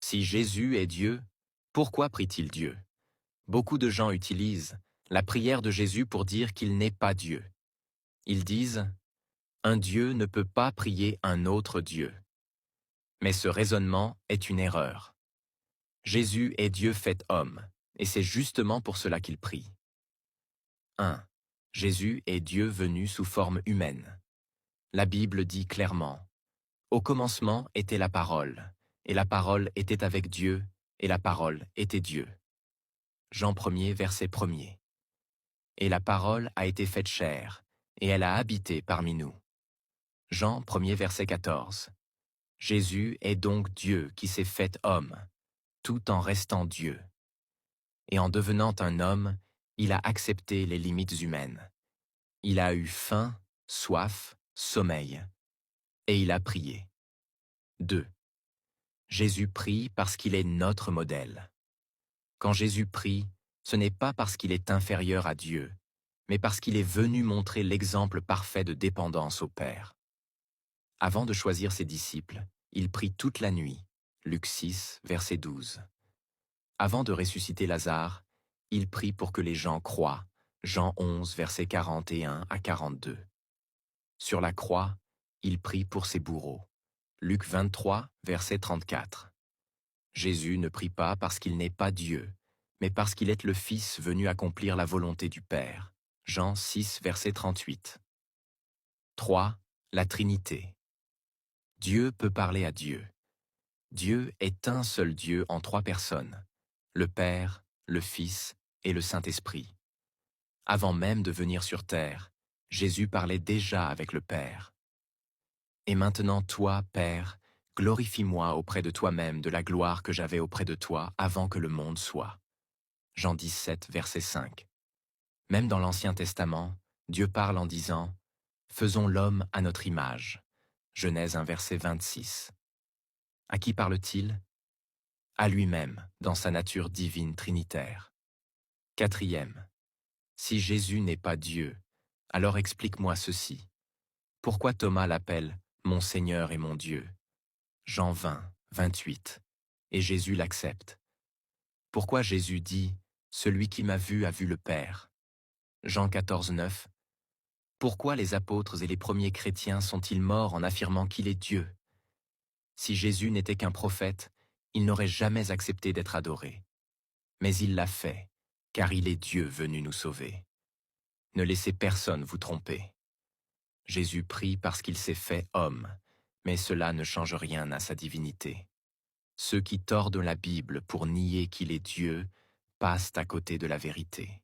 Si Jésus est Dieu, pourquoi prie-t-il Dieu? Beaucoup de gens utilisent la prière de Jésus pour dire qu'il n'est pas Dieu. Ils disent « Un Dieu ne peut pas prier un autre Dieu ». Mais ce raisonnement est une erreur. Jésus est Dieu fait homme, et c'est justement pour cela qu'il prie. 1. Jésus est Dieu venu sous forme humaine. La Bible dit clairement « Au commencement était la parole, et la parole était avec Dieu, et la parole était Dieu. » Jean 1er, verset 1er. Et la parole a été faite chair, et elle a habité parmi nous. Jean 1er, verset 14. Jésus est donc Dieu qui s'est fait homme, tout en restant Dieu. Et en devenant un homme, il a accepté les limites humaines. Il a eu faim, soif, sommeil, et il a prié. 2. Jésus prie parce qu'il est notre modèle. Quand Jésus prie, ce n'est pas parce qu'il est inférieur à Dieu, mais parce qu'il est venu montrer l'exemple parfait de dépendance au Père. Avant de choisir ses disciples, il prie toute la nuit. Luc 6, verset 12. Avant de ressusciter Lazare, il prie pour que les gens croient. Jean 11, versets 41 à 42. Sur la croix, il prie pour ses bourreaux. Luc 23, verset 34. Jésus ne prie pas parce qu'il n'est pas Dieu, mais parce qu'il est le Fils venu accomplir la volonté du Père. Jean 6, verset 38. 3. La Trinité. Dieu peut parler à Dieu. Dieu est un seul Dieu en trois personnes, le Père, le Fils et le Saint-Esprit. Avant même de venir sur terre, Jésus parlait déjà avec le Père. Et maintenant toi, Père, glorifie-moi auprès de toi-même de la gloire que j'avais auprès de toi avant que le monde soit. Jean 17, verset 5. Même dans l'Ancien Testament, Dieu parle en disant « Faisons l'homme à notre image ». Genèse 1, verset 26. À qui parle-t-il? À lui-même, dans sa nature divine trinitaire. 4. Si Jésus n'est pas Dieu, alors explique-moi ceci. Pourquoi Thomas l'appelle « mon Seigneur et mon Dieu » Jean 20, 28. Et Jésus l'accepte. Pourquoi Jésus dit « Celui qui m'a vu a vu le Père » Jean 14, 9. Pourquoi les apôtres et les premiers chrétiens sont-ils morts en affirmant qu'il est Dieu? Si Jésus n'était qu'un prophète, il n'aurait jamais accepté d'être adoré. Mais il l'a fait, car il est Dieu venu nous sauver. Ne laissez personne vous tromper. Jésus prie parce qu'il s'est fait homme, mais cela ne change rien à sa divinité. Ceux qui tordent la Bible pour nier qu'il est Dieu passent à côté de la vérité.